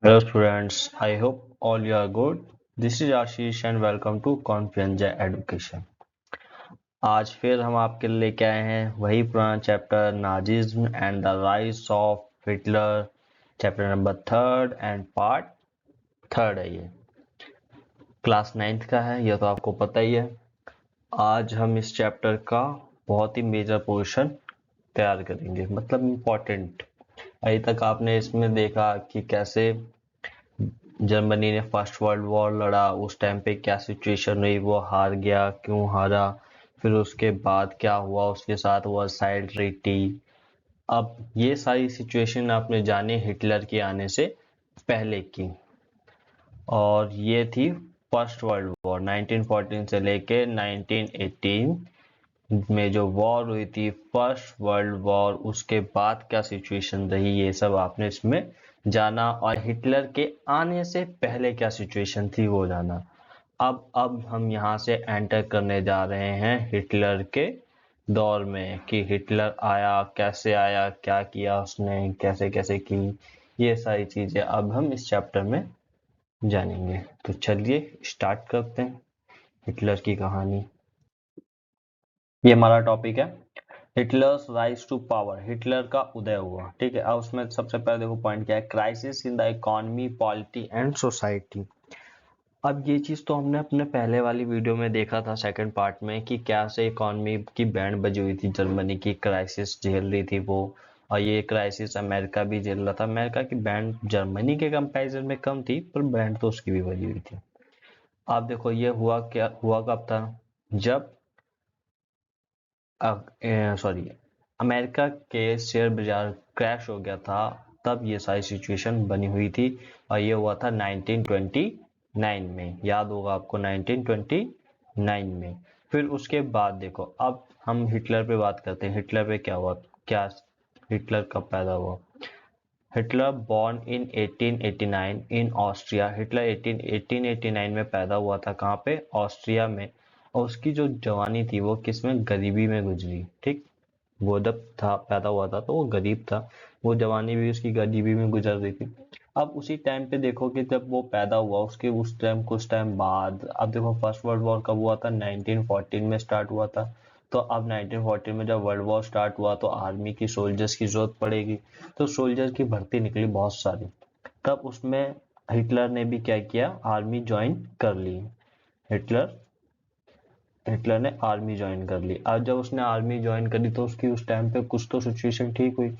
Hello students, I hope all you are good. This is Ashish and welcome to Confianza Education. आज फिर हम आपके लिए लेके आए हैं वही पुराना chapter Nazism and the rise of Hitler, chapter number 3 and part 3 है। ये क्लास 9th का है, यह तो आपको पता ही है। आज हम इस चैप्टर का बहुत ही मेजर पोर्शन तैयार करेंगे, मतलब इम्पोर्टेंट। अभी तक आपने इसमें देखा कि कैसे जर्मनी ने फर्स्ट वर्ल्ड वॉर लड़ा, उस टाइम पे क्या सिचुएशन हुई, वो हार गया, क्यों हारा, फिर उसके बाद क्या हुआ, उसके साथ वर्साइल ट्रीटी। अब ये सारी सिचुएशन आपने जानी हिटलर के आने से पहले की, और ये थी फर्स्ट वर्ल्ड वॉर 1914 से लेके 1918 में जो वॉर हुई थी, फर्स्ट वर्ल्ड वॉर। उसके बाद क्या सिचुएशन रही, ये सब आपने इसमें जाना, और हिटलर के आने से पहले क्या सिचुएशन थी वो जाना। अब हम यहाँ से एंटर करने जा रहे हैं हिटलर के दौर में, कि हिटलर आया, कैसे आया, क्या किया उसने, कैसे कैसे की, ये सारी चीजें अब हम इस चैप्टर में जानेंगे। तो चलिए स्टार्ट करते हैं हिटलर की कहानी। ये हमारा टॉपिक है, Hitler's rise to power, Hitler का उदय हुआ। ठीक है, अब उसमें सबसे पहले देखो पॉइंट क्या है, crisis in the economy, polity and society. अब ये चीज तो हमने अपने पहले वाली वीडियो में देखा था, सेकंड पार्ट में, कि कैसे इकोनॉमी की बैंड बजी हुई थी, जर्मनी की क्राइसिस झेल रही थी वो, और ये क्राइसिस अमेरिका भी झेल रहा था। अमेरिका की बैंड जर्मनी के कंपैरिजन में कम थी, पर बैंड तो उसकी भी बजी हुई थी। आप देखो ये हुआ, क्या हुआ कब था, जब सॉरी अमेरिका के शेयर बाजार क्रैश हो गया था, तब ये सारी सिचुएशन बनी हुई थी। और ये हुआ था 1929 में, याद होगा आपको, 1929 में। फिर उसके बाद देखो, अब हम हिटलर पे बात करते हैं। हिटलर पे क्या हुआ, क्या हिटलर कब पैदा हुआ। Hitler born in 1889 in Austria. Hitler 1889 में पैदा हुआ था, कहाँ पे, ऑस्ट्रिया में। और उसकी जो जवानी थी वो किसमें, गरीबी में गुजरी। ठीक, वो जब था पैदा हुआ था तो वो गरीब था, वो जवानी भी उसकी गरीबी में गुजर रही थी। अब उसी टाइम पे देखो कि जब वो पैदा हुआ, उसके उस टाइम कुछ टाइम बाद, अब देखो फर्स्ट वर्ल्ड वॉर कब हुआ था, 1914 में स्टार्ट हुआ था। तो अब 1914 में जब वर्ल्ड वॉर स्टार्ट हुआ तो आर्मी की, सोल्जर्स की जरूरत पड़ेगी, तो सोल्जर की भर्ती निकली बहुत सारी। तब उसमें हिटलर ने भी क्या किया, आर्मी ज्वाइन कर ली। हिटलर हिटलर ने आर्मी ज्वाइन कर ली। अब जब उसने आर्मी ज्वाइन करी तो उसकी उस टाइम पे कुछ तो सिचुएशन ठीक हुई।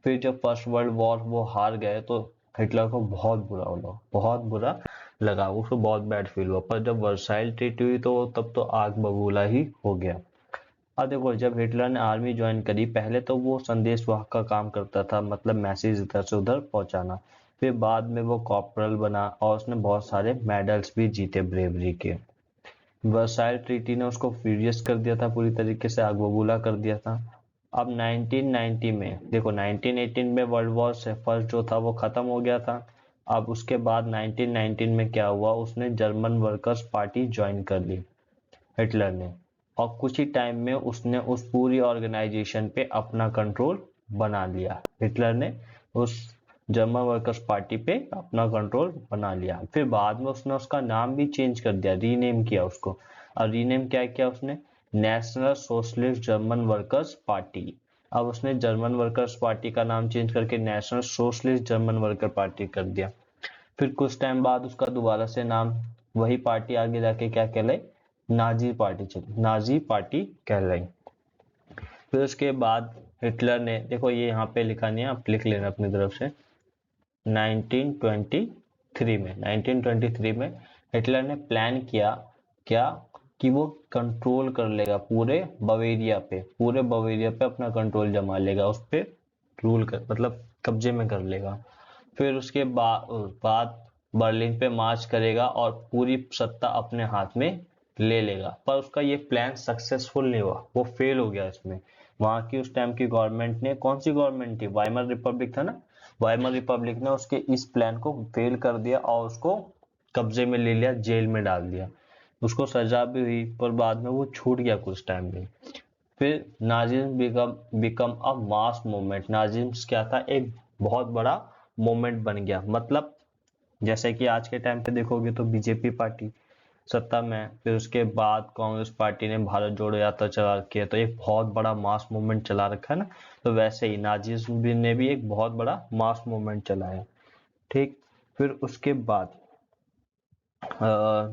फिर जब फर्स्ट वर्ल्ड वॉर वो हार गए तो हिटलर को बहुत बुरा लगा, बहुत बुरा लगा, उसको बहुत बैड फील हुआ। पर जब वर्साइल ट्रीटी हुई तो तब तो आग बबूला ही हो गया। अब देखो, जब हिटलर ने आर्मी ज्वाइन करी, पहले तो वो संदेश वाहक का काम करता था, मतलब मैसेज इधर से उधर पहुंचाना। फिर बाद में वो कॉर्पोरल बना और उसने बहुत सारे मेडल्स भी जीते ब्रेवरी के। वर्साइल ट्रीटी ने उसको फ्यूरियस कर दिया था, पूरी तरीके से आग बबूला कर दिया था। अब 1990 में देखो, 1918 में वर्ल्ड वॉर से फर्स्ट जो था वो खत्म हो गया था। अब उसके बाद 1919 में क्या हुआ, उसने जर्मन वर्कर्स पार्टी ज्वाइन कर ली, हिटलर ने। और कुछ ही टाइम में उसने उस पूरी ऑर्गेनाइजेशन पे अपना कंट्रोल बना लिया। हिटलर ने उस जर्मन वर्कर्स पार्टी पे अपना कंट्रोल बना लिया। फिर बाद में उसने उसका नाम भी चेंज कर दिया, रीनेम किया उसको। और रीनेम क्या किया उसने, national socialist German workers party. अब उसने जर्मन वर्कर्स पार्टी का नाम चेंज करके national socialist German worker party कर दिया। फिर कुछ टाइम बाद उसका दोबारा से नाम, वही पार्टी आगे जाके क्या कहलाई, नाजी पार्टी चली, नाजी पार्टी कहलाई। फिर उसके बाद हिटलर ने, देखो ये यहाँ पे लिखा नहीं है, आप लिख लेना अपनी तरफ से, 1923 में हिटलर ने प्लान किया, क्या, कि वो कंट्रोल कर लेगा पूरे बवेरिया पे, पूरे बवेरिया पे अपना कंट्रोल जमा लेगा, उस पे रूल कर, मतलब कब्जे में कर लेगा। फिर उसके बाद बर्लिन पे मार्च करेगा और पूरी सत्ता अपने हाथ में ले लेगा। पर उसका ये प्लान सक्सेसफुल नहीं हुआ, वो फेल हो गया इसमें। वहां की उस टाइम की गवर्नमेंट ने, कौन सी गवर्नमेंट थी, वाइमर रिपब्लिक था ना, वाइमर रिपब्लिक ने उसके इस प्लान को फेल कर दिया और उसको कब्जे में ले लिया, जेल में डाल दिया। उसको सजा भी हुई, पर बाद में वो छूट गया कुछ टाइम में। फिर Nazism become a mass movement. Nazism क्या था, एक बहुत बड़ा मूवमेंट बन गया, मतलब जैसे कि आज के टाइम पे देखोगे तो बीजेपी पार्टी सत्ता में है, फिर उसके बाद कांग्रेस पार्टी ने भारत जोड़ो यात्रा चला रखी है, तो एक बहुत बड़ा मास मूवमेंट चला रखा है ना। तो वैसे ही नाजीज ने भी एक बहुत बड़ा मास मूवमेंट चलाया। ठीक। फिर उसके बाद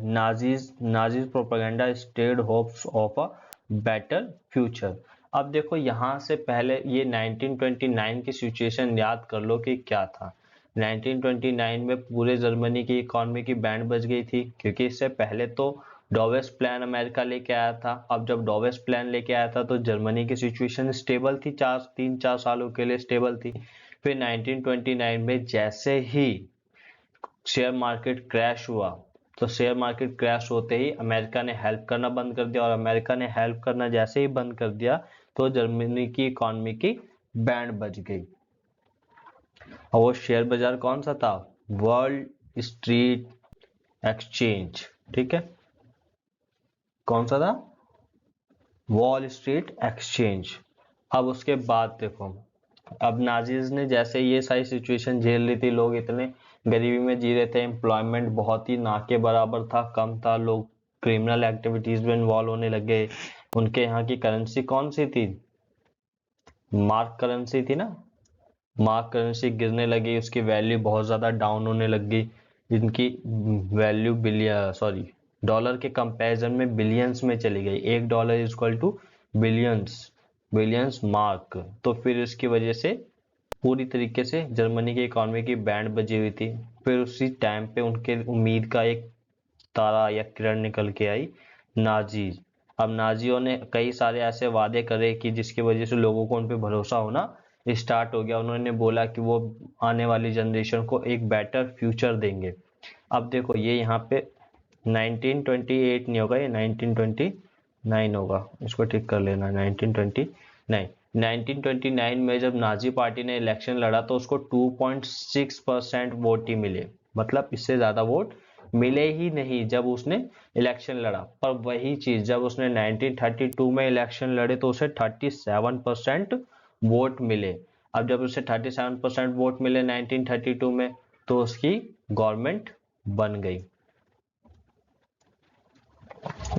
Nazis Nazis propaganda stated hopes of a better future. अब देखो यहाँ से पहले ये 1929 की सिचुएशन याद कर लो कि क्या था। 1929 में पूरे जर्मनी की इकोनॉमी की बैंड बज गई थी, क्योंकि इससे पहले तो डॉवेस प्लान अमेरिका लेके आया था। अब जब डॉवेस प्लान लेके आया था तो जर्मनी की सिचुएशन स्टेबल थी, 3-4 सालों के लिए स्टेबल थी। फिर 1929 में जैसे ही शेयर मार्केट क्रैश हुआ, तो शेयर मार्केट क्रैश होते ही अमेरिका ने हेल्प करना बंद कर दिया, और अमेरिका ने हेल्प करना जैसे ही बंद कर दिया तो जर्मनी की इकोनॉमी की बैंड बज गई। और वो शेयर बाजार कौन सा था? World street exchange. ठीक है, कौन सा था? Wall street exchange. अब उसके बाद देखो, अब नाजीज ने जैसे ये सारी सिचुएशन झेल ली थी, लोग इतने गरीबी में जी रहे थे, एम्प्लॉयमेंट बहुत ही ना के बराबर था, कम था, लोग क्रिमिनल एक्टिविटीज में इन्वॉल्व होने लग गए। उनके यहाँ की करेंसी कौन सी थी? मार्क करेंसी थी ना। मार्क करेंसी गिरने लगी, उसकी वैल्यू बहुत ज्यादा डाउन होने लग गई। इनकी वैल्यू डॉलर के कंपैरिजन में बिलियंस में चली गई। $1 equal to billions, billions mark. तो फिर इसकी वजह से पूरी तरीके से जर्मनी की इकोनॉमी की बैंड बजी हुई थी। फिर उसी टाइम पे उनके उम्मीद का एक तारा या किरण निकल के आई, नाजीज। अब नाजियों ने कई सारे ऐसे वादे करे कि जिसकी वजह से लोगों को उन पे भरोसा होना स्टार्ट हो गया। उन्होंने बोला कि वो आने वाली जनरेशन को एक बेटर फ्यूचर देंगे। अब देखो ये यहाँ पे 1928 नहीं होगा, ये 1929 होगा, इसको ठीक कर लेना। 1929 में जब नाजी पार्टी ने इलेक्शन लड़ा तो उसको 2.6% वोट ही मिले, मतलब इससे ज्यादा वोट मिले ही नहीं जब उसने इलेक्शन लड़ा। पर वही चीज जब उसने 1932 में इलेक्शन लड़े तो उसे 37% वोट मिले। अब जब उसे 37% वोट मिले 1932 में, तो उसकी गवर्नमेंट बन गई,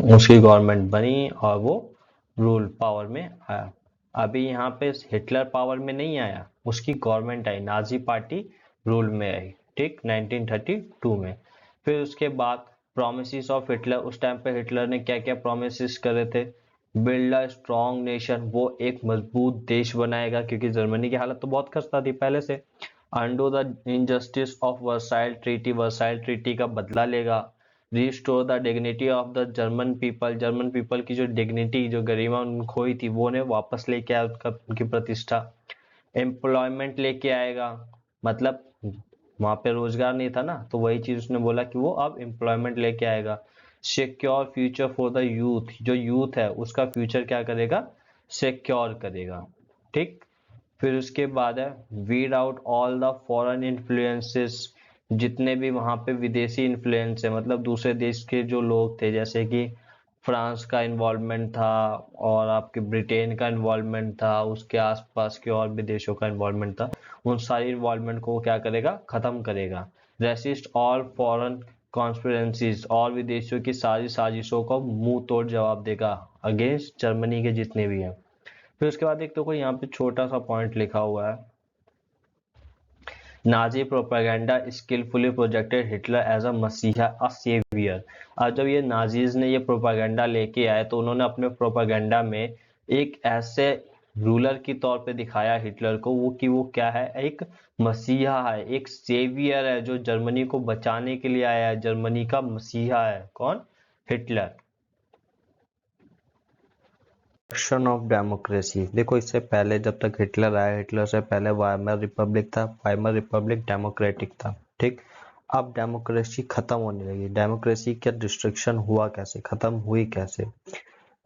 उसकी गवर्नमेंट बनी और वो रूल पावर में आया। अभी यहाँ पे हिटलर पावर में नहीं आया, उसकी गवर्नमेंट आई, नाजी पार्टी रूल में आई। ठीक, 1932 में। फिर उसके बाद प्रोमिसेस ऑफ हिटलर, उस टाइम पे हिटलर ने क्या क्या प्रोमिसेस करे थे? बिल्ड अ स्ट्रॉन्ग नेशन, वो एक मजबूत देश बनाएगा, क्योंकि जर्मनी की हालत तो बहुत खस्ता थी पहले से। Undo the injustice of Versailles treaty, Versailles treaty का बदला लेगा। Restore the dignity of the German people, German people की जो डिग्निटी, जो गरिमा उन्होंने खोई थी, वो ने वापस लेके आया, उनकी प्रतिष्ठा। एम्प्लॉयमेंट लेके आएगा, मतलब वहां पे रोजगार नहीं था ना, तो वही चीज उसने बोला कि वो अब एम्प्लॉयमेंट लेके आएगा। Secure future for the youth, जो यूथ है उसका फ्यूचर क्या करेगा? सिक्योर करेगा। ठीक। फिर उसके बाद है weed out all the foreign influences, जितने भी वहां पे विदेशी इन्फ्लुएंस है, मतलब दूसरे देश के जो लोग थे, जैसे कि फ्रांस का इन्वॉल्वमेंट था और आपके ब्रिटेन का इन्वॉल्वमेंट था, उसके आसपास के और भी देशों का इन्वॉल्वमेंट था, उन सारी इन्वॉल्वमेंट को क्या करेगा? खत्म करेगा। रेसिस्ट ऑल फॉरेन कॉन्स्पिरेंसीज, और विदेशियों की सारी साजिशों को मुंह तोड़ जवाब देगा अगेंस्ट जर्मनी के जितने भी हैं। फिर उसके बाद एक तो कोई यहाँ पे छोटा सा पॉइंट लिखा हुआ है, Nazi propaganda skilfully projected Hitler as a मसीहा अ सेवियर। और जब ये नाजीज ने ये प्रोपेगेंडा लेके आए तो उन्होंने अपने प्रोपेगेंडा में एक ऐसे रूलर की तौर पे दिखाया हिटलर को, वो कि वो क्या है? एक मसीहा है, एक सेवियर है, जो जर्मनी को बचाने के लिए आया है, जर्मनी का मसीहा है। कौन? हिटलर। डिस्ट्रक्शन ऑफ डेमोक्रेसी, देखो इससे पहले जब तक हिटलर आया, हिटलर से पहले वाइमर रिपब्लिक था, वाइमर रिपब्लिक डेमोक्रेटिक था। ठीक। अब डेमोक्रेसी खत्म होने लगी। डेमोक्रेसी का डिस्ट्रक्शन हुआ कैसे, खत्म हुई कैसे?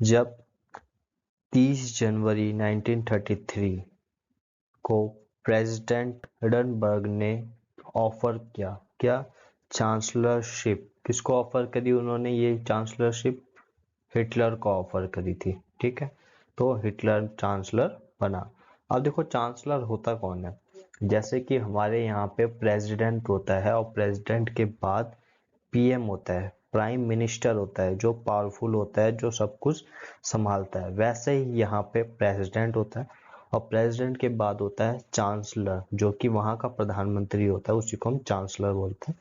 जब 30 जनवरी 1933 को प्रेसिडेंट हिंडनबर्ग ने ऑफर किया, क्या? चांसलरशिप। किसको ऑफर करी उन्होंने ये चांसलरशिप? हिटलर को ऑफर करी थी। ठीक है, तो हिटलर चांसलर बना। अब देखो चांसलर होता कौन है? जैसे कि हमारे यहाँ पे प्रेसिडेंट होता है और प्रेसिडेंट के बाद पीएम होता है, प्राइम मिनिस्टर होता है, जो पावरफुल होता है, जो सब कुछ संभालता है। वैसे ही यहाँ पे प्रेसिडेंट होता है और प्रेसिडेंट के बाद होता है चांसलर, जो कि वहाँ का प्रधानमंत्री होता है, उसी को हम चांसलर बोलते हैं।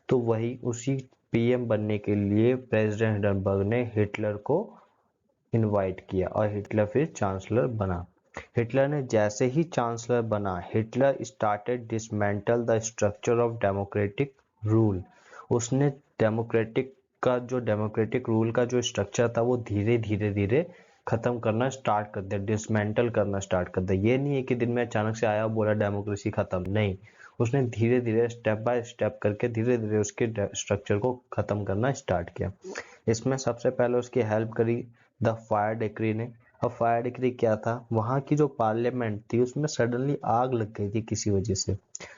तो वही उसी पीएम बनने के लिए प्रेसिडेंट हिंडनबर्ग ने हिटलर को इनवाइट किया और हिटलर फिर चांसलर बना। हिटलर ने जैसे ही चांसलर बना, Hitler started dismantle the structure of democratic rule. उसने डेमोक्रेटिक रूल का जो स्ट्रक्चर था वो धीरे धीरे धीरे खत्म करना स्टार्ट कर दिया, डिसमेंटल करना स्टार्ट कर दिया। ये नहीं है कि दिन में अचानक से आया बोला डेमोक्रेसी खत्म, नहीं, उसने धीरे धीरे स्टेप बाय स्टेप करके धीरे धीरे उसके स्ट्रक्चर को खत्म करना स्टार्ट किया। इसमें सबसे पहले उसकी हेल्प करी द फायर डिक्री ने। अब फायर डिक्री क्या था, वहाँ की जो पार्लियामेंट थी उसमें सडनली आग लग गई थी किसी वजह से,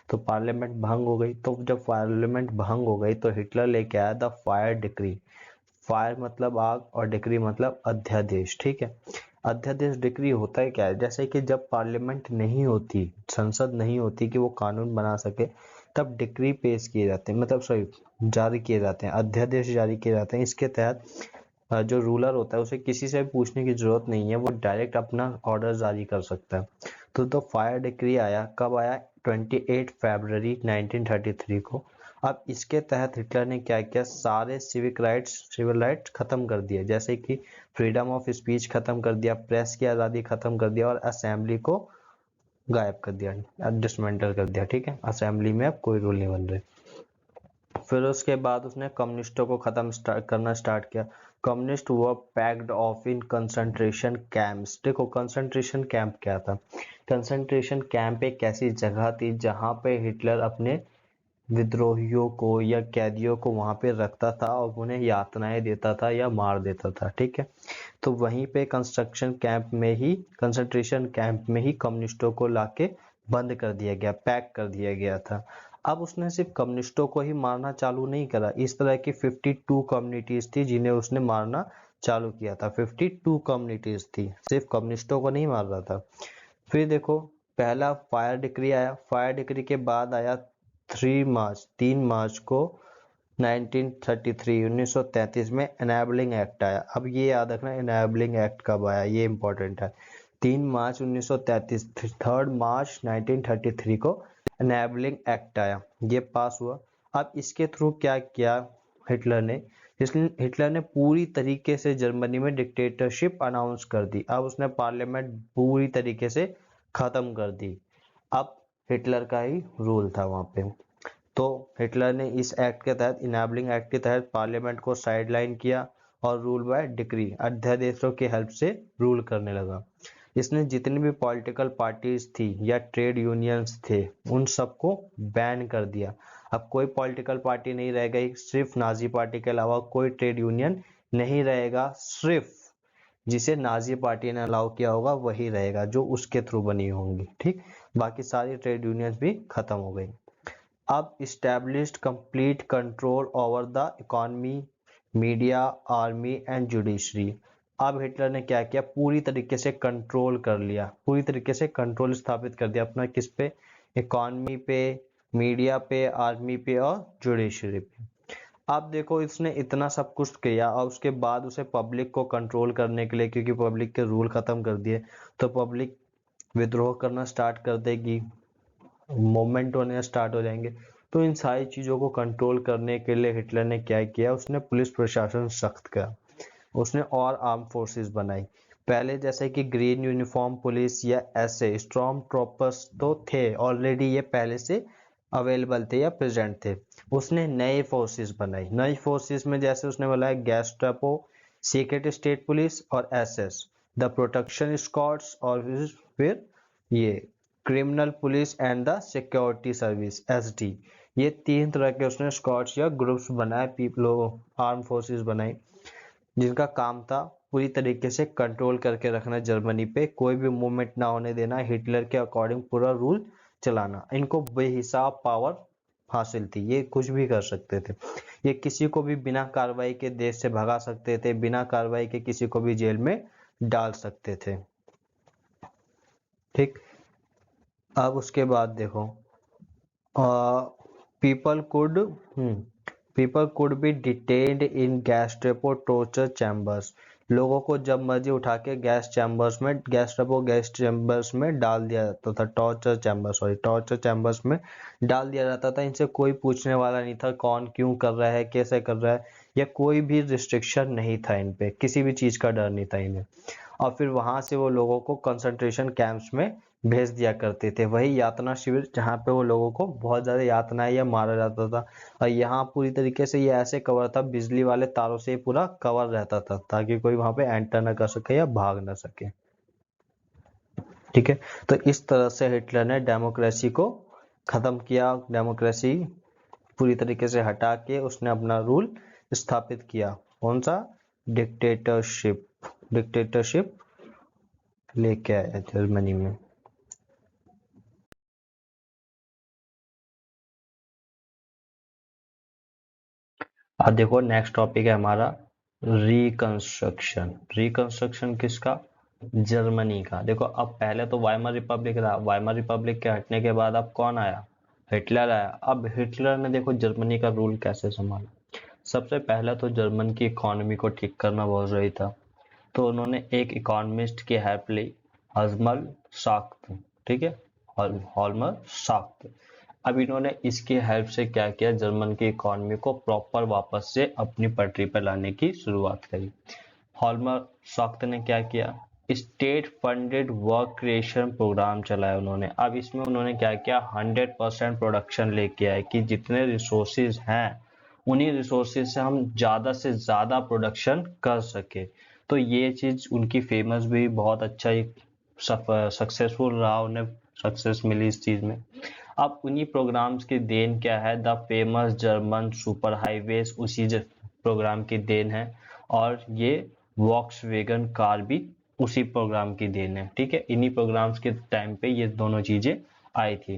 तो पार्लियामेंट भंग हो गई। तो जब पार्लियामेंट भंग हो गई तो हिटलर लेके आया द फायर डिक्री। फायर मतलब आग और डिक्री मतलब अध्यादेश, ठीक है। अध्यादेश डिक्री होता है क्या है, जैसे कि जब पार्लियामेंट नहीं होती, संसद नहीं होती कि वो कानून बना सके, तब डिक्री पेश किए जाते हैं, मतलब सॉरी जारी किए जाते हैं, अध्यादेश जारी किए जाते हैं। इसके तहत जो रूलर होता है उसे किसी से पूछने की जरूरत नहीं है, वो डायरेक्ट अपना ऑर्डर जारी कर सकता है। तो फायर डिक्री आया, कब आया, 28 फरवरी 1933 को। अब इसके तहत हिटलर ने क्या किया, सारे सिविल राइट्स खत्म कर दिए, जैसे कि फ्रीडम ऑफ स्पीच खत्म कर दिया, प्रेस की आज़ादी खत्म कर दिया और असेंबली को गायब कर दिया, डिसमेंटल कर दिया, ठीक है। असेंबली में अब कोई रूल नहीं बन रहे। फिर उसके बाद उसने कम्युनिस्टों को खत्म करना स्टार्ट किया। कम्युनिस्ट वो packed of in concentration camps. देखो कंसंट्रेशन कैंप क्या था, कंसंट्रेशन कैंप एक ऐसी जगह थी जहां पे हिटलर अपने विद्रोहियों को या कैदियों को वहां पे रखता था और उन्हें यातनाएं देता था या मार देता था, ठीक है। तो वहीं पे कंसंट्रेशन कैंप में ही कम्युनिस्टों को लाके बंद कर दिया गया, पैक कर दिया गया था। अब उसने सिर्फ कम्युनिस्टों को ही मारना चालू नहीं करा, इस तरह की 52 कम्युनिटीज थी जिन्हें उसने मारना चालू किया था। 52 कम्युनिटीज थी, सिर्फ कम्युनिस्टों को नहीं मार रहा था। फिर देखो पहला फायर डिक्री आया, फायर डिक्री के बाद आया 3 मार्च को 1933 में एनेबलिंग एक्ट आया। अब ये याद रखना एनेबलिंग एक्ट कब आया, ये इंपॉर्टेंट है। 3 मार्च 1933, 3 मार्च 1933 को एनेबलिंग एक्ट आया, ये पास हुआ। अब इसके थ्रू क्या किया हिटलर ने, हिटलर ने पूरी तरीके से जर्मनी में डिक्टेटरशिप अनाउंस कर दी। अब उसने पार्लियामेंट पूरी तरीके से खत्म कर दी, अब हिटलर का ही रूल था वहां पे। तो हिटलर ने इस एक्ट के तहत, इनेबलिंग एक्ट के तहत पार्लियामेंट को साइडलाइन किया और रूल बाय डिक्री, अध्यादेशों की हेल्प से रूल करने लगा। इसने जितनी भी पॉलिटिकल पार्टीज थी या ट्रेड यूनियंस थे उन सबको बैन कर दिया। अब कोई पॉलिटिकल पार्टी नहीं रह गई, सिर्फ नाजी पार्टी के अलावा कोई ट्रेड यूनियन नहीं रहेगा, सिर्फ जिसे नाजी पार्टी ने अलाउ किया होगा वही रहेगा, जो उसके थ्रू बनी होंगी, ठीक। बाकी सारी ट्रेड यूनियंस भी खत्म हो गई। अब established complete control over the economy, media, army and judiciary. अब हिटलर ने क्या किया, पूरी तरीके से कंट्रोल कर लिया, पूरी तरीके से कंट्रोल स्थापित कर दिया अपना, किस पे, इकोनॉमी पे, मीडिया पे, आर्मी पे और जुडिशरी पे। अब देखो इसने इतना सब कुछ किया और उसके बाद उसे पब्लिक को कंट्रोल करने के लिए, क्योंकि पब्लिक के रूल खत्म कर दिए, तो पब्लिक विद्रोह करना स्टार्ट कर देगी, मूवमेंट होने स्टार्ट हो जाएंगे। तो इन सारी चीज़ों को कंट्रोल करने के लिए हिटलर ने क्या किया, उसने पुलिस प्रशासन सख्त किया, उसने और आर्म फोर्सेस बनाई। पहले जैसे कि ग्रीन यूनिफॉर्म पुलिस या ऐसे स्ट्रॉम ट्रॉपर्स तो थे ऑलरेडी, ये पहले से अवेलेबल थे या प्रेजेंट थे। उसने नए फोर्सेस बनाई, नई फोर्सेस में जैसे उसने बनाया गैस्टापो, सीक्रेट स्टेट पुलिस और एसएस, द प्रोटेक्शन स्क्वाड्स, और फिर ये criminal police and the security service SD. ये 3 तरह के उसने स्क्वाड्स या ग्रुप्स बनाए, आर्म फोर्सेस बनाई, जिनका काम था पूरी तरीके से कंट्रोल करके रखना जर्मनी पे, कोई भी मूवमेंट ना होने देना, हिटलर के अकॉर्डिंग पूरा रूल चलाना। इनको बेहिसाब पावर हासिल थी, ये कुछ भी कर सकते थे, ये किसी को भी बिना कार्रवाई के देश से भगा सकते थे, बिना कार्रवाई के किसी को भी जेल में डाल सकते थे, ठीक। अब उसके बाद देखो, people could people could be detained in Gestapo torture chambers. लोगों को जब मर्जी उठा के गैस चैम्बर्स में डाल दिया जाता था, टॉर्चर चैम्बर्स में डाल दिया जाता था। इनसे कोई पूछने वाला नहीं था कौन क्यों कर रहा है, कैसे कर रहा है, या कोई भी रिस्ट्रिक्शन नहीं था इन पे, किसी भी चीज़ का डर नहीं था इन्हें। और फिर वहां से वो लोगों को कंसंट्रेशन कैंप्स में भेज दिया करते थे, वही यातना शिविर जहाँ पे वो लोगों को बहुत ज़्यादा यातनाएं या मारा जाता था। और यहाँ पूरी तरीके से ये ऐसे कवर था, बिजली वाले तारों से पूरा कवर रहता था ताकि कोई वहां पे एंटर ना कर सके या भाग ना सके। ठीक है, तो इस तरह से हिटलर ने डेमोक्रेसी को खत्म किया, डेमोक्रेसी पूरी तरीके से हटा के उसने अपना रूल स्थापित किया। कौन सा? डिक्टेटरशिप लेके आया जर्मनी में। अब देखो नेक्स्ट टॉपिक है हमारा रिकंस्ट्रक्शन किसका? जर्मनी का। देखो अब पहले तो वाइमर रिपब्लिक था, वाइमर रिपब्लिक के हटने के बाद अब कौन आया? हिटलर आया। अब हिटलर ने देखो जर्मनी का रूल कैसे संभाला। सबसे पहले तो जर्मन की इकोनॉमी को ठीक करना बहुत जरूरी था, तो उन्होंने एक इकोनॉमिस्ट की हेल्प ली, हजमल साख्त। ठीक है, हॉलमर साख्त। अब इन्होंने इसकी हेल्प से क्या किया, जर्मन की इकोनॉमी को प्रॉपर वापस से अपनी पटरी पर लाने की शुरुआत करी। हॉलमर साख्त ने क्या किया, state funded work creation programme चलाया उन्होंने। अब इसमें उन्होंने क्या किया, 100% प्रोडक्शन लेके आए कि जितने रिसोर्सेज हैं उन्हीं रिसोर्सेज से हम ज़्यादा से ज़्यादा प्रोडक्शन कर सके। तो ये चीज़ उनकी फेमस भी, बहुत अच्छा एक सक्सेसफुल रहा, उन्हें सक्सेस मिली इस चीज़ में। अब उन्हीं प्रोग्राम्स की देन क्या है, the famous German super highways उसी प्रोग्राम की देन है, और ये वॉक्सवैगन कार भी उसी प्रोग्राम की देन है। ठीक है, इन्हीं प्रोग्राम्स के टाइम पे ये दोनों चीजें आई थी।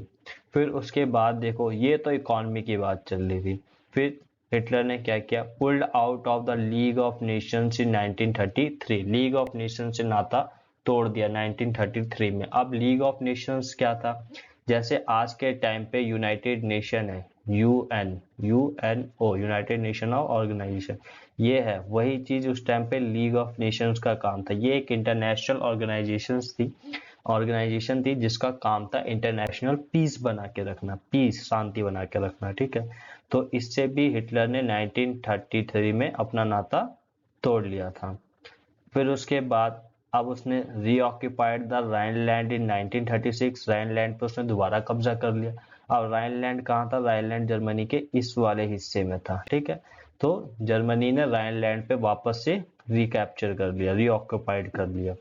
फिर उसके बाद देखो, ये तो इकोनॉमी की बात चल रही थी। फिर हिटलर ने क्या किया, pulled out of the league of Nations in 1933। League of Nations से नाता तोड़ दिया 1933 में। अब लीग ऑफ नेशंस क्या था, जैसे आज के टाइम पे यूनाइटेड नेशन है, यूएनओ, यूनाइटेड नेशन ऑर्गेनाइजेशन, ये है वही चीज उस टाइम पे लीग ऑफ नेशंस का काम था। ये एक इंटरनेशनल ऑर्गेनाइजेशन थी जिसका काम था इंटरनेशनल पीस बना के रखना, पीस शांति बना के रखना। ठीक है, तो इससे भी हिटलर ने 1933 में अपना नाता तोड़ लिया था। फिर उसके बाद अब उसने रीऑक्यूपाइड द राइनलैंड इन 1936। राइनलैंड पे उसने दोबारा कब्जा कर लिया। अब राइनलैंड कहाँ था? राइनलैंड जर्मनी के इस वाले हिस्से में था। ठीक है, तो जर्मनी ने राइनलैंड पे वापस से रिकैप्चर कर लिया, रीऑक्यूपाइड कर लिया,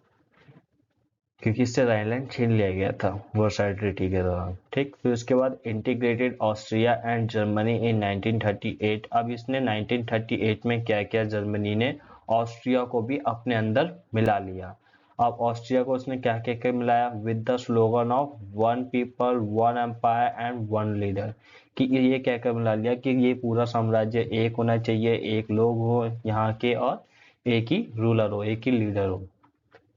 क्योंकि इससे राइनलैंड छीन लिया गया था वर्साइल ट्रीटी के दौरान। ठीक, फिर उसके बाद integrated Austria and Germany in 1938। अब इसने 1938 में क्या किया, जर्मनी ने ऑस्ट्रिया को भी अपने अंदर मिला लिया। अब ऑस्ट्रिया को उसने क्या क्या क्या मिलाया, with the slogan of one people one empire and one leader, कि ये क्या क्या मिला लिया कि ये पूरा साम्राज्य एक होना चाहिए, एक लोग हो यहाँ के, और एक ही रूलर हो, एक ही लीडर हो।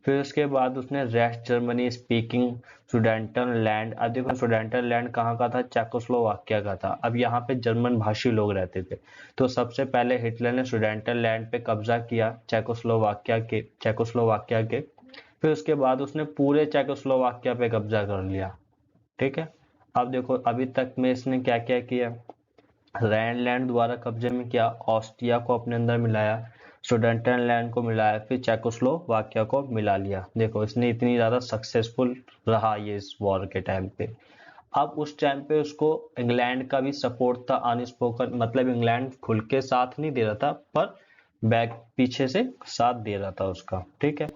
फिर उसके बाद उसने रेस्ट जर्मनी स्पीकिंग सुडेंटन लैंड। अब देखो सुडेंटन लैंड कहाँ का था? चेकोस्लोवाकिया का था। अब यहाँ पे जर्मन भाषी लोग रहते थे, तो सबसे पहले हिटलर ने सुडेंटन लैंड पे कब्जा किया चेकोस्लोवाकिया के। फिर उसके बाद उसने पूरे चेकोस्लोवाकिया पे कब्जा कर लिया। ठीक है, अब देखो अभी तक में इसने क्या क्या किया, राइनलैंड द्वारा कब्जे में किया, ऑस्ट्रिया को अपने अंदर मिलाया, सुडेटनलैंड को मिलाया, फिर चेकोस्लोवाकिया को मिला लिया। देखो इसने इतनी ज्यादा सक्सेसफुल रहा ये इस वॉर के टाइम पे। अब उस टाइम पे उसको इंग्लैंड का भी सपोर्ट था अनस्पोकन, मतलब इंग्लैंड खुल के साथ नहीं दे रहा था, पर बैक पीछे से साथ दे रहा था उसका। ठीक है,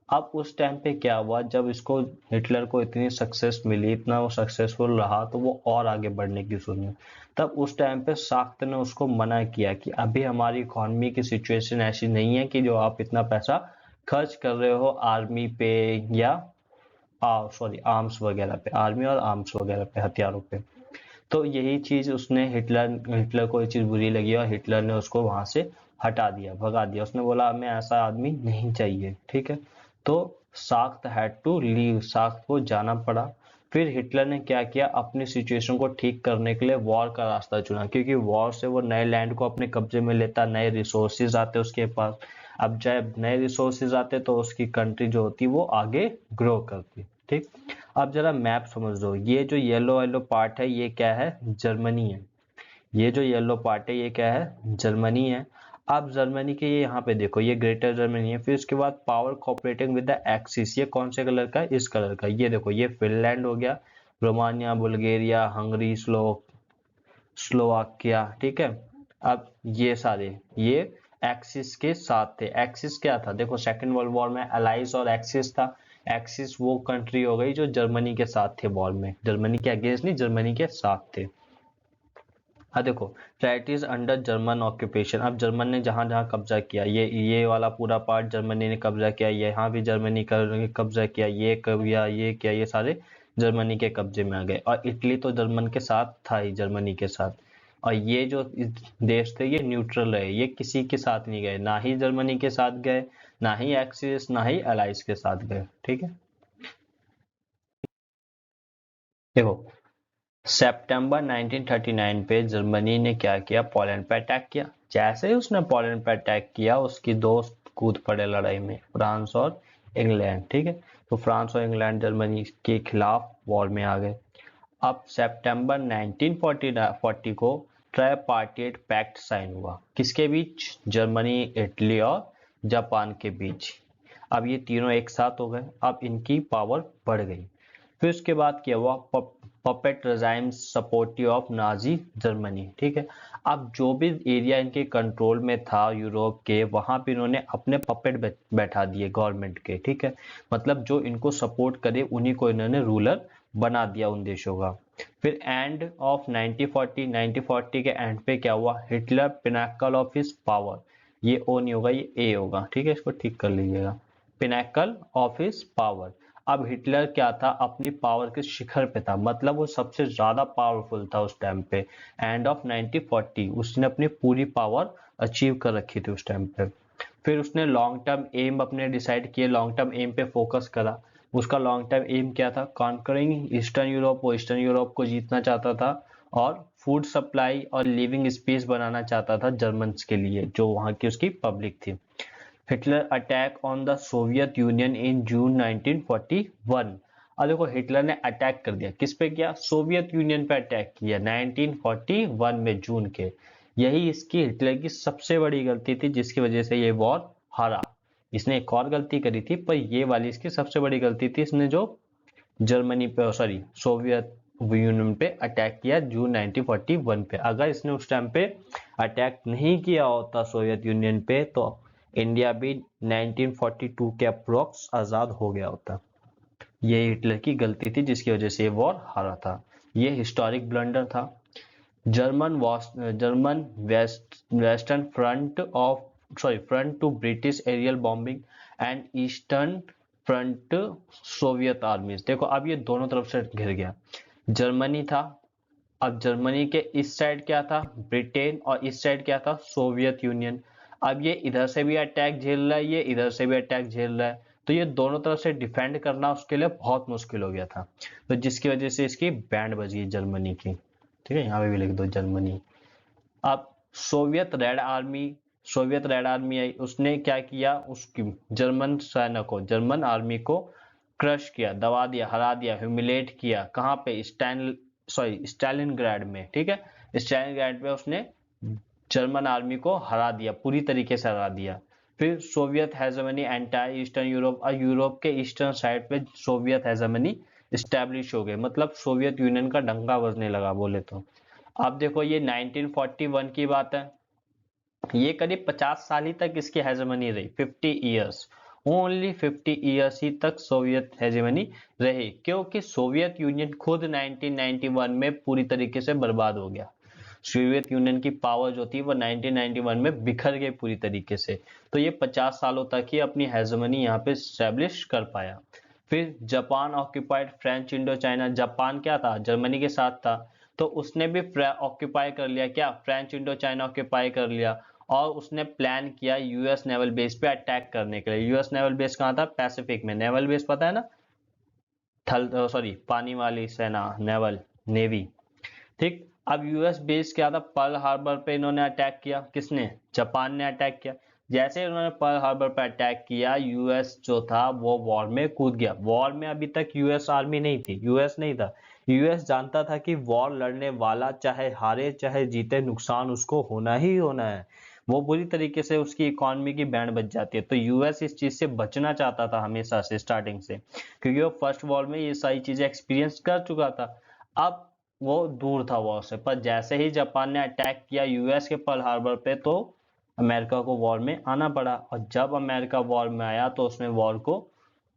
अब उस टाइम पे क्या हुआ, जब इसको हिटलर को इतनी सक्सेस मिली, इतना वो सक्सेसफुल रहा, तो वो और आगे बढ़ने की सोची। तब उस टाइम पे साख्त ने उसको मना किया कि अभी हमारी इकोनॉमी की सिचुएशन ऐसी नहीं है कि जो आप इतना पैसा खर्च कर रहे हो आर्मी पे या आर्म्स वगैरह पे, आर्मी और आर्म्स वगैरह पे, हथियारों पे। तो यही चीज उसने हिटलर को ये चीज बुरी लगी और हिटलर ने उसको वहां से हटा दिया, भगा दिया। उसने बोला हमें ऐसा आदमी नहीं चाहिए। ठीक है, तो साख्त हैड टू लीव, साख्त को जाना पड़ा। फिर हिटलर ने क्या किया, अपनी सिचुएशन को ठीक करने के लिए वॉर का रास्ता चुना, क्योंकि वॉर से वो नए लैंड को अपने कब्जे में लेता, नए रिसोर्सेज आते उसके पास। अब जब नए रिसोर्सेज आते तो उसकी कंट्री जो होती वो आगे ग्रो करती। ठीक, अब जरा मैप समझ लो, ये जो येलो येलो पार्ट है ये क्या है, जर्मनी है। ये जो येलो पार्ट है ये क्या है, जर्मनी है। अब जर्मनी के ये यहाँ पे देखो, ये ग्रेटर जर्मनी है। फिर उसके बाद power cooperating with the axis, ये कौन से कलर का है, इस कलर का। ये देखो, ये फिनलैंड हो गया, रोमानिया, बुल्गारिया, हंगरी, स्लोवाकिया। ठीक है, अब ये सारे ये एक्सिस के साथ थे। एक्सिस क्या था, देखो सेकेंड वर्ल्ड वॉर में अलाइज और एक्सिस था। एक्सिस वो कंट्री हो गई जो जर्मनी के साथ थे वॉर में, जर्मनी के अगेंस्ट नहीं, जर्मनी के साथ थे। हाँ देखो, टेरिटरीज अंडर जर्मन ऑक्यूपेशन, अब जर्मन ने जहां जहां कब्जा किया, ये वाला पूरा पार्ट जर्मनी ने कब्जा किया, यहाँ भी जर्मनी का कब्जा किया, ये किया, ये किया, ये सारे जर्मनी के कब्जे में आ गए। और इटली तो जर्मन के साथ था ही, जर्मनी के साथ। और ये जो देश थे ये न्यूट्रल रहे, ये किसी के साथ नहीं गए, ना ही जर्मनी के साथ गए, ना ही एक्सिस, ना ही अलाइज के साथ गए। ठीक है, देखो सितंबर 1939 पे जर्मनी ने क्या किया, पोलैंड पे अटैक किया। जैसे ही उसने पोलैंड पे अटैक किया, उसकी दोस्त कूद पड़े लड़ाई में, फ्रांस और इंग्लैंड। ठीक है, तो फ्रांस और इंग्लैंड जर्मनी के खिलाफ वॉर में आ गए। अब सितंबर 1940 को ट्राइपार्टाइट पैक्ट साइन हुआ, किसके बीच, जर्मनी, इटली और जापान के बीच। अब ये तीनों एक साथ हो गए, अब इनकी पावर बढ़ गई। फिर उसके बाद क्या हुआ, puppet regime supportive of Nazi Germany. ठीक है, अब जो भी एरिया इनके कंट्रोल में था यूरोप के, वहां पे इन्होंने अपने पपेट बैठा दिए गवर्नमेंट के। ठीक है, मतलब जो इनको सपोर्ट करे उन्हीं को इन्होंने रूलर बना दिया उन देशों का। फिर एंड ऑफ 1940 के एंड पे क्या हुआ, Hitler Pinnacle of his power, ये ओ नहीं होगा, ये ए होगा। ठीक है, इसको ठीक कर लीजिएगा, पिनाकल ऑफ हिज पावर। अब हिटलर क्या था, अपनी पावर के शिखर पे था, मतलब वो सबसे ज्यादा पावरफुल था उस टाइम पे। एंड ऑफ 1940 उसने अपनी पूरी पावर अचीव कर रखी थी उस टाइम पे। फिर उसने लॉन्ग टर्म एम अपने डिसाइड किए, लॉन्ग टर्म एम पे फोकस करा। उसका लॉन्ग टर्म एम क्या था, कॉन्करिंग ईस्टर्न यूरोप, वो ईस्टर्न यूरोप को जीतना चाहता था, और फूड सप्लाई और लिविंग स्पेस बनाना चाहता था जर्मन्स के लिए, जो वहां की उसकी पब्लिक थी। Hitler attack on the Soviet Union in June 1941। अब देखो, हिटलर ने अटैक कर दिया, किस पे किया, सोवियत यूनियन पे अटैक किया 1941 में जून के। यही इसकी, हिटलर की सबसे बड़ी गलती थी, जिसकी वजह से ये वॉर हारा। इसने एक और गलती करी थी, पर ये वाली इसकी सबसे बड़ी गलती थी, इसने जो जर्मनी पे, सॉरी, सोवियत यूनियन पे अटैक किया जून 1941 पे। अगर इसने उस टाइम पे अटैक नहीं किया होता सोवियत यूनियन पे, तो इंडिया भी 1942 के अप्रोक्स आजाद हो गया होता। ये हिटलर की गलती थी, जिसकी वजह से ये वॉर हारा था। ये हिस्टोरिक ब्लंडर था। German western front to British aerial bombing and eastern front Soviet armies. देखो, अब ये दोनों तरफ से घिर गया, जर्मनी था, अब जर्मनी के इस साइड क्या था, ब्रिटेन, और इस साइड क्या था, सोवियत यूनियन। अब ये इधर से भी अटैक झेल रहा है, ये इधर से भी अटैक झेल रहा है, तो ये दोनों तरफ से डिफेंड करना उसके लिए बहुत मुश्किल हो गया था। तो जिसकी वजह से इसकी बैंड बज गई जर्मनी की। ठीक है, यहाँ पे भी लिख दो जर्मनी। अब सोवियत रेड आर्मी आई, उसने क्या किया, उसकी जर्मन सेना को, जर्मन आर्मी को क्रश किया, दबा दिया, हरा दिया, ह्यूमिलेट किया। कहाँ पे, स्टालिनग्राड में। ठीक है, स्टालिनग्राड पे उसने जर्मन आर्मी को हरा दिया, पूरी तरीके से हरा दिया। फिर Soviet hegemony entire eastern Europe, और यूरोप के ईस्टर्न साइड पे सोवियत हेजेमनी स्टैब्लिश हो गए, मतलब सोवियत यूनियन का डंका बजने लगा बोले तो। अब देखो, ये 1941 की बात है, ये करीब 50 साल ही तक इसकी हेजेमनी रही, 50 ईयर्स, ओनली 50 ईयर्स ही तक सोवियत हेजेमनी रही, क्योंकि सोवियत यूनियन खुद 1991 में पूरी तरीके से बर्बाद हो गया। सोवियत यूनियन की पावर जो थी वो 1991 में बिखर गई पूरी तरीके से। तो ये 50 सालों तक ही अपनी हेजेमनी यहाँ पे स्टैब्लिश कर पाया। फिर Japan occupied French Indo China, Japan क्या था, जर्मनी के साथ था, तो उसने भी ऑक्यूपाई कर लिया, क्या, फ्रेंच इंडो चाइना ऑक्यूपाई कर लिया। और उसने प्लान किया यूएस नेवल बेस पे अटैक करने के लिए। यूएस नेवल बेस कहाँ था, पैसिफिक में, नेवल बेस पता है ना, पानी वाली सेना, नेवी। ठीक, अब यूएस बेस क्या था, पर्ल हार्बर पे इन्होंने अटैक किया। किसने? जापान ने अटैक किया। जैसे उन्होंने पर्ल हार्बर पे अटैक किया, यूएस जो था वो वॉर में कूद गया। वॉर में अभी तक यूएस आर्मी नहीं थी, यूएस नहीं था। यूएस जानता था कि वॉर लड़ने वाला चाहे हारे चाहे जीते, नुकसान उसको होना ही होना है। वो बुरी तरीके से उसकी इकोनॉमी की बैंड बच जाती है। तो यूएस इस चीज से बचना चाहता था हमेशा से, स्टार्टिंग से, क्योंकि वो फर्स्ट वॉर में ये सारी चीजें एक्सपीरियंस कर चुका था। अब वो दूर था वॉर से, पर जैसे ही जापान ने अटैक किया यूएस के पर्ल हार्बर पे, तो अमेरिका को वॉर में आना पड़ा। और जब अमेरिका वॉर में आया तो उसने वॉर को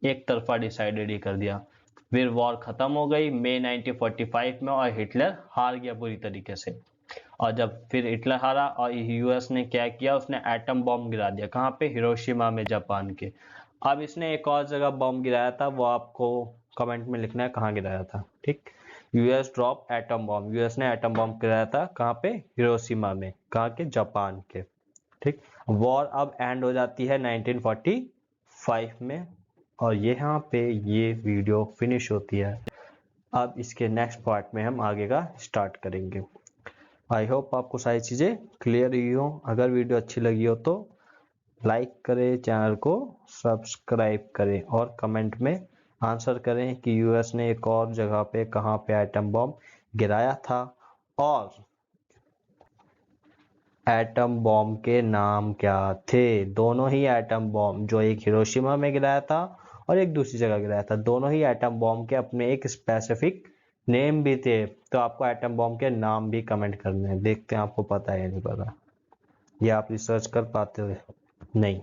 एक तरफा डिसाइडेड ही कर दिया। फिर वॉर खत्म हो गई मई 1945 में, और हिटलर हार गया बुरी तरीके से। और जब फिर हिटलर हारा और यूएस ने क्या किया, उसने एटम बॉम्ब गिरा दिया। कहाँ पे? हिरोशिमा में, जापान के। अब इसने एक और जगह बॉम्ब गिराया था, वो आपको कमेंट में लिखना है कहाँ गिराया था। ठीक, US drop atom bomb, US ने एटम बॉम्ब गिराया था। कहाँ पे? हिरोशिमा में। कहाँ के? जापान के। ठीक, वॉर अब एंड हो जाती है 1945 में, और यहाँ पे ये वीडियो फिनिश होती है। अब इसके नेक्स्ट पार्ट में हम आगे का स्टार्ट करेंगे। आई होप आपको सारी चीज़ें क्लियर हुई हो। अगर वीडियो अच्छी लगी हो तो लाइक करें, चैनल को सब्सक्राइब करें, और कमेंट में आंसर करें कि यूएस ने एक और जगह पे कहाँ पे एटम बॉम्ब गिराया था, और एटम बॉम्ब के नाम क्या थे। दोनों ही एटम बॉम्ब, जो एक हिरोशिमा में गिराया था और एक दूसरी जगह गिराया था, दोनों ही एटम बॉम्ब के अपने एक स्पेसिफिक नेम भी थे। तो आपको एटम बॉम्ब के नाम भी कमेंट करने हैं, देखते हैं आपको पता है या नहीं पता, या आप रिसर्च कर पाते हो नहीं।